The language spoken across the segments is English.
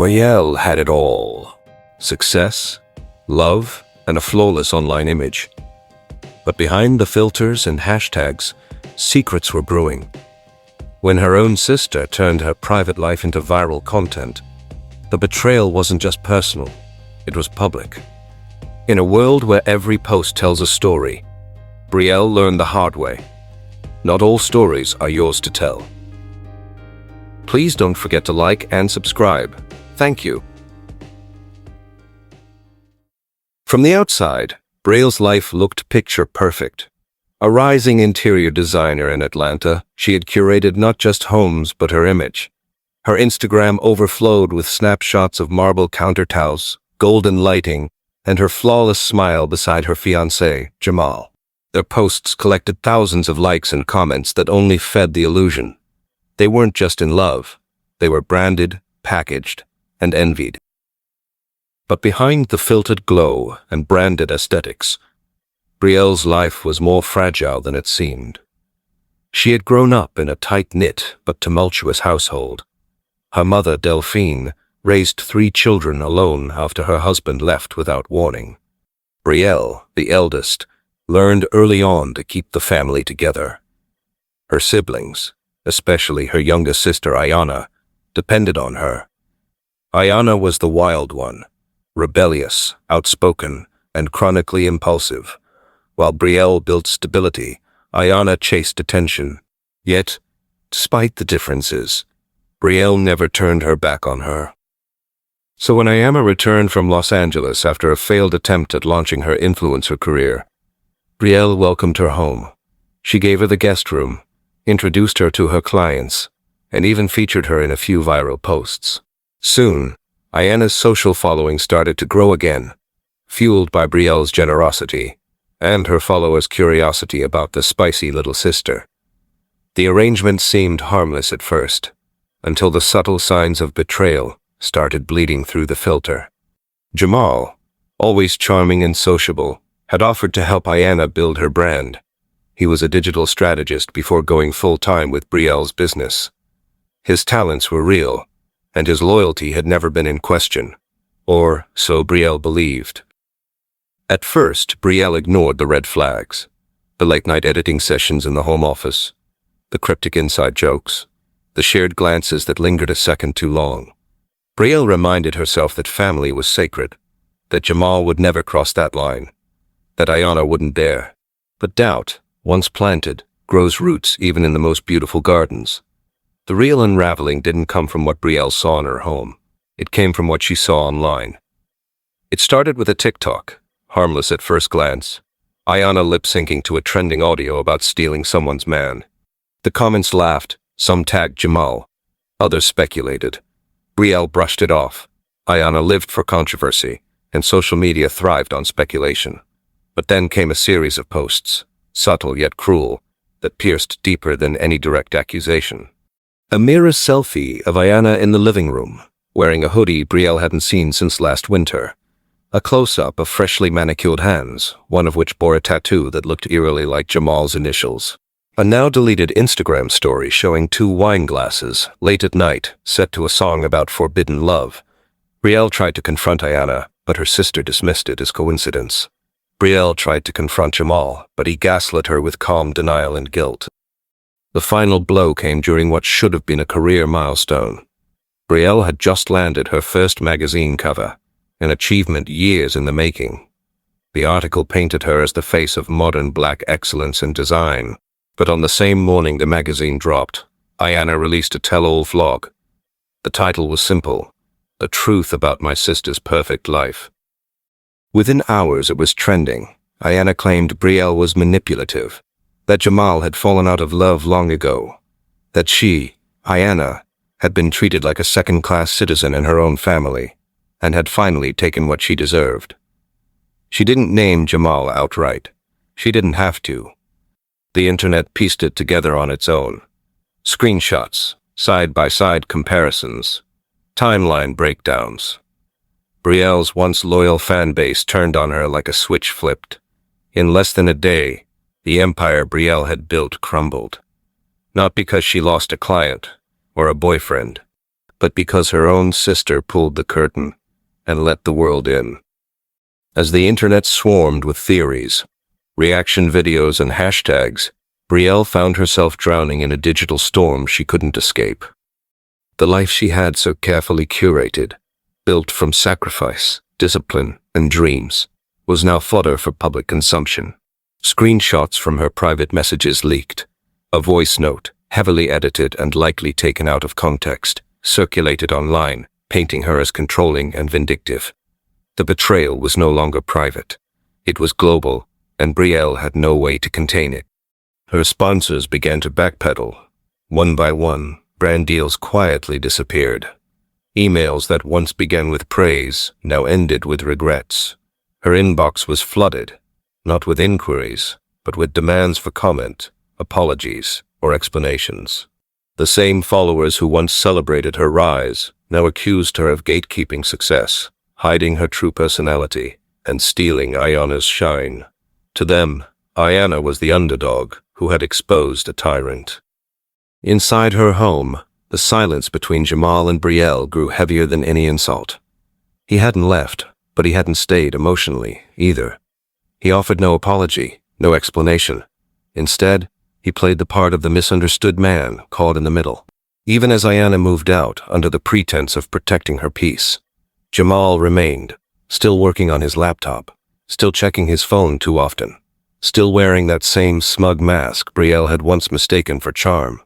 Brielle had it all: success, love, and a flawless online image. But behind the filters and hashtags, secrets were brewing. When her own sister turned her private life into viral content, the betrayal wasn't just personal, it was public. In a world where every post tells a story, Brielle learned the hard way: not all stories are yours to tell. Please don't forget to like and subscribe. Thank you. From the outside, Brielle's life looked picture perfect. A rising interior designer in Atlanta, she had curated not just homes but her image. Her Instagram overflowed with snapshots of marble countertops, golden lighting, and her flawless smile beside her fiancé, Jamal. Their posts collected thousands of likes and comments that only fed the illusion. They weren't just in love, they were branded, packaged, and envied. But behind the filtered glow and branded aesthetics, Brielle's life was more fragile than it seemed. She had grown up in a tight-knit but tumultuous household. Her mother, Delphine, raised 3 children alone after her husband left without warning. Brielle, the eldest, learned early on to keep the family together. Her siblings, especially her younger sister Ayanna, depended on her. Ayanna was the wild one, rebellious, outspoken, and chronically impulsive. While Brielle built stability, Ayanna chased attention. Yet, despite the differences, Brielle never turned her back on her. So when Ayanna returned from Los Angeles after a failed attempt at launching her influencer career, Brielle welcomed her home. She gave her the guest room, introduced her to her clients, and even featured her in a few viral posts. Soon, Ayanna's social following started to grow again, fueled by Brielle's generosity and her followers' curiosity about the spicy little sister. The arrangement seemed harmless at first, until the subtle signs of betrayal started bleeding through the filter. Jamal, always charming and sociable, had offered to help Ayanna build her brand. He was a digital strategist before going full-time with Brielle's business. His talents were real, and his loyalty had never been in question, or so Brielle believed. At first, Brielle ignored the red flags: the late-night editing sessions in the home office, the cryptic inside jokes, the shared glances that lingered a second too long. Brielle reminded herself that family was sacred, that Jamal would never cross that line, that Ayanna wouldn't dare. But doubt, once planted, grows roots even in the most beautiful gardens. The real unraveling didn't come from what Brielle saw in her home. It came from what she saw online. It started with a TikTok, harmless at first glance. Ayanna lip-syncing to a trending audio about stealing someone's man. The comments laughed, some tagged Jamal, others speculated. Brielle brushed it off. Ayanna lived for controversy, and social media thrived on speculation. But then came a series of posts, subtle yet cruel, that pierced deeper than any direct accusation. A mirror selfie of Ayanna in the living room, wearing a hoodie Brielle hadn't seen since last winter. A close-up of freshly manicured hands, one of which bore a tattoo that looked eerily like Jamal's initials. A now-deleted Instagram story showing 2 wine glasses, late at night, set to a song about forbidden love. Brielle tried to confront Ayanna, but her sister dismissed it as coincidence. Brielle tried to confront Jamal, but he gaslit her with calm denial and guilt. The final blow came during what should have been a career milestone. Brielle had just landed her first magazine cover, an achievement years in the making. The article painted her as the face of modern black excellence in design. But on the same morning the magazine dropped, Ayanna released a tell-all vlog. The title was simple: The Truth About My Sister's Perfect Life. Within hours it was trending. Ayanna claimed Brielle was manipulative, that Jamal had fallen out of love long ago, that she, Ayanna, had been treated like a second-class citizen in her own family, and had finally taken what she deserved. She didn't name Jamal outright. She didn't have to. The internet pieced it together on its own. Screenshots, side-by-side comparisons, timeline breakdowns. Brielle's once loyal fan base turned on her like a switch flipped. In less than a day, the empire Brielle had built crumbled. Not because she lost a client or a boyfriend, but because her own sister pulled the curtain and let the world in. As the internet swarmed with theories, reaction videos, and hashtags, Brielle found herself drowning in a digital storm she couldn't escape. The life she had so carefully curated, built from sacrifice, discipline, and dreams, was now fodder for public consumption. Screenshots from her private messages leaked. A voice note, heavily edited and likely taken out of context, circulated online, painting her as controlling and vindictive. The betrayal was no longer private. It was global, and Brielle had no way to contain it. Her sponsors began to backpedal. One by one, brand deals quietly disappeared. Emails that once began with praise now ended with regrets. Her inbox was flooded, not with inquiries, but with demands for comment, apologies, or explanations. The same followers who once celebrated her rise now accused her of gatekeeping success, hiding her true personality, and stealing Ayana's shine. To them, Ayana was the underdog who had exposed a tyrant. Inside her home, the silence between Jamal and Brielle grew heavier than any insult. He hadn't left, but he hadn't stayed emotionally either. He offered no apology, no explanation. Instead, he played the part of the misunderstood man caught in the middle. Even as Ayana moved out under the pretense of protecting her peace, Jamal remained, still working on his laptop, still checking his phone too often, still wearing that same smug mask Brielle had once mistaken for charm.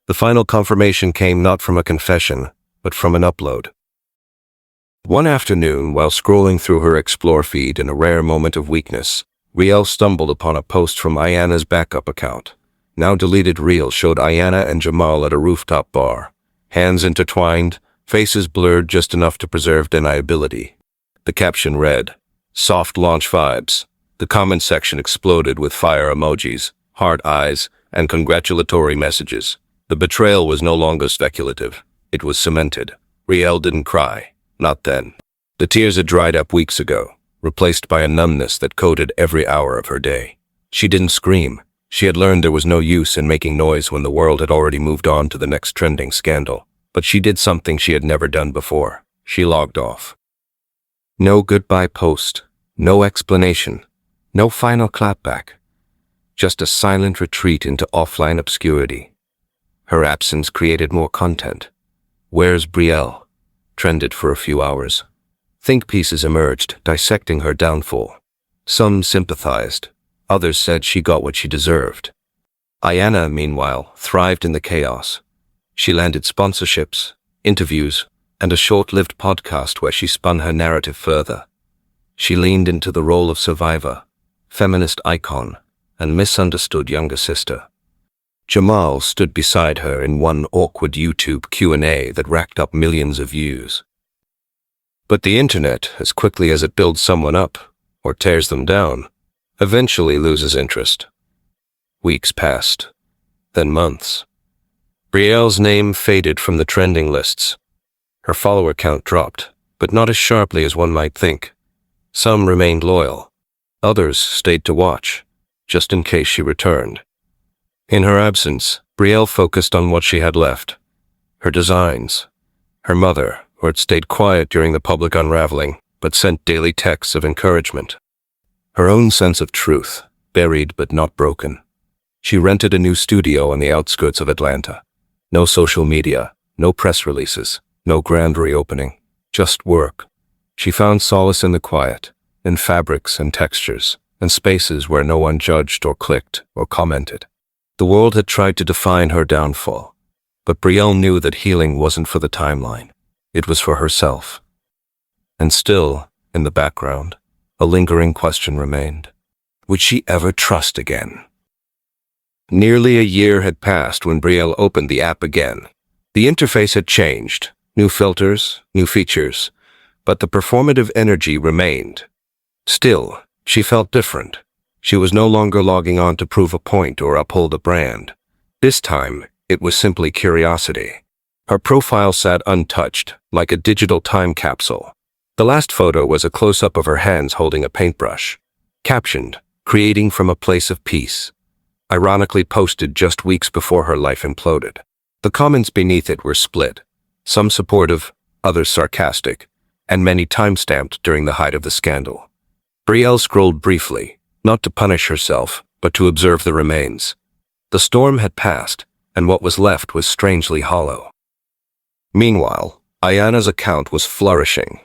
The final confirmation came not from a confession, but from an upload. One afternoon, while scrolling through her Explore feed in a rare moment of weakness, Brielle stumbled upon a post from Ayana's backup account. Now deleted reel showed Ayana and Jamal at a rooftop bar, hands intertwined, faces blurred just enough to preserve deniability. The caption read, "Soft launch vibes." The comment section exploded with fire emojis, heart eyes, and congratulatory messages. The betrayal was no longer speculative. It was cemented. Brielle didn't cry. Not then. The tears had dried up weeks ago, replaced by a numbness that coated every hour of her day. She didn't scream. She had learned there was no use in making noise when the world had already moved on to the next trending scandal. But she did something she had never done before. She logged off. No goodbye post. No explanation. No final clapback. Just a silent retreat into offline obscurity. Her absence created more content. "Where's Brielle?" trended for a few hours. Think pieces emerged, dissecting her downfall. Some sympathized. Others said she got what she deserved. Ayana, meanwhile, thrived in the chaos. She landed sponsorships, interviews, and a short-lived podcast where she spun her narrative further. She leaned into the role of survivor, feminist icon, and misunderstood younger sister. Jamal stood beside her in one awkward YouTube Q&A that racked up millions of views. But the internet, as quickly as it builds someone up, or tears them down, eventually loses interest. Weeks passed, then months. Brielle's name faded from the trending lists. Her follower count dropped, but not as sharply as one might think. Some remained loyal. Others stayed to watch, just in case she returned. In her absence, Brielle focused on what she had left. Her designs. Her mother, who had stayed quiet during the public unraveling, but sent daily texts of encouragement. Her own sense of truth, buried but not broken. She rented a new studio on the outskirts of Atlanta. No social media, no press releases, no grand reopening, just work. She found solace in the quiet, in fabrics and textures, and spaces where no one judged or clicked or commented. The world had tried to define her downfall, but Brielle knew that healing wasn't for the timeline. It was for herself. And still, in the background, a lingering question remained. Would she ever trust again? Nearly a year had passed when Brielle opened the app again. The interface had changed, new filters, new features, but the performative energy remained. Still, she felt different. She was no longer logging on to prove a point or uphold a brand. This time, it was simply curiosity. Her profile sat untouched, like a digital time capsule. The last photo was a close-up of her hands holding a paintbrush. Captioned, "Creating from a place of peace." Ironically posted just weeks before her life imploded. The comments beneath it were split. Some supportive, others sarcastic, and many time-stamped during the height of the scandal. Brielle scrolled briefly, not to punish herself, but to observe the remains. The storm had passed, and what was left was strangely hollow. Meanwhile, Ayana's account was flourishing.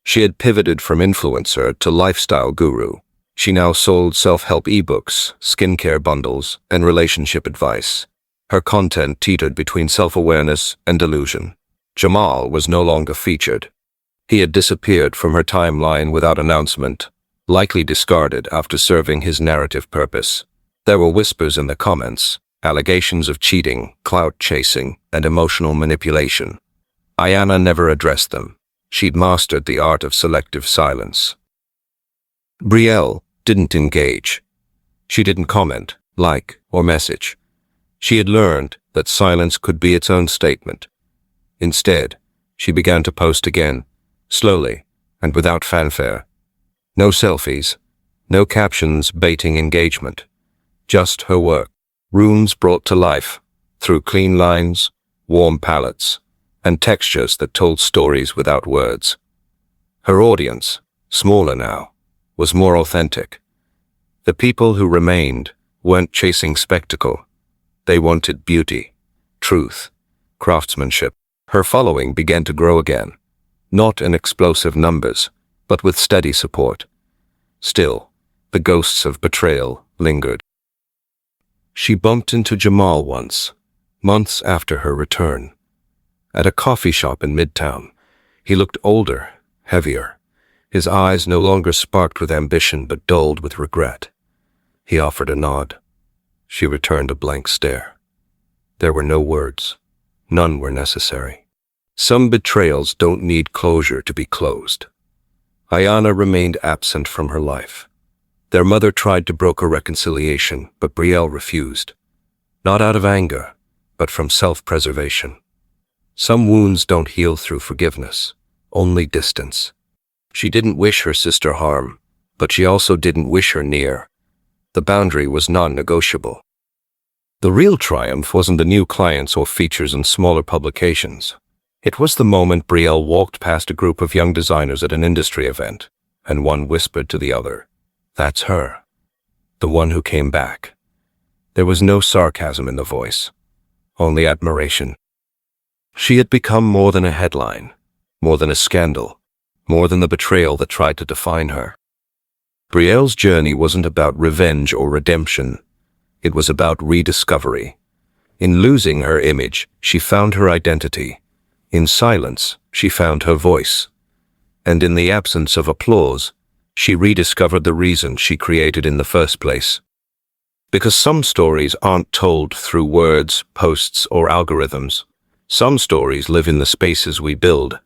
She had pivoted from influencer to lifestyle guru. She now sold self-help ebooks, skincare bundles, and relationship advice. Her content teetered between self-awareness and delusion. Jamal was no longer featured. He had disappeared from her timeline without announcement, likely discarded after serving his narrative purpose. There were whispers in the comments, allegations of cheating, clout chasing, and emotional manipulation. Ayana never addressed them. She'd mastered the art of selective silence. Brielle didn't engage. She didn't comment, like, or message. She had learned that silence could be its own statement. Instead, she began to post again, slowly and without fanfare. No selfies, no captions baiting engagement. Just her work, runes brought to life through clean lines, warm palettes, and textures that told stories without words. Her audience, smaller now, was more authentic. The people who remained weren't chasing spectacle. They wanted beauty, truth, craftsmanship. Her following began to grow again, not in explosive numbers, but with steady support. Still, the ghosts of betrayal lingered. She bumped into Jamal once, months after her return. At a coffee shop in Midtown, he looked older, heavier. His eyes no longer sparked with ambition but dulled with regret. He offered a nod. She returned a blank stare. There were no words. None were necessary. Some betrayals don't need closure to be closed. Ayana remained absent from her life. Their mother tried to broker reconciliation, but Brielle refused. Not out of anger, but from self-preservation. Some wounds don't heal through forgiveness, only distance. She didn't wish her sister harm, but she also didn't wish her near. The boundary was non-negotiable. The real triumph wasn't the new clients or features in smaller publications. It was the moment Brielle walked past a group of young designers at an industry event, and one whispered to the other, "That's her." The one who came back. There was no sarcasm in the voice, only admiration. She had become more than a headline, more than a scandal, more than the betrayal that tried to define her. Brielle's journey wasn't about revenge or redemption. It was about rediscovery. In losing her image, she found her identity. In silence, she found her voice. And in the absence of applause, she rediscovered the reason she created in the first place. Because some stories aren't told through words, posts, or algorithms. Some stories live in the spaces we build,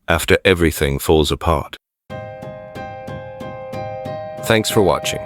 after everything falls apart. Thanks for watching.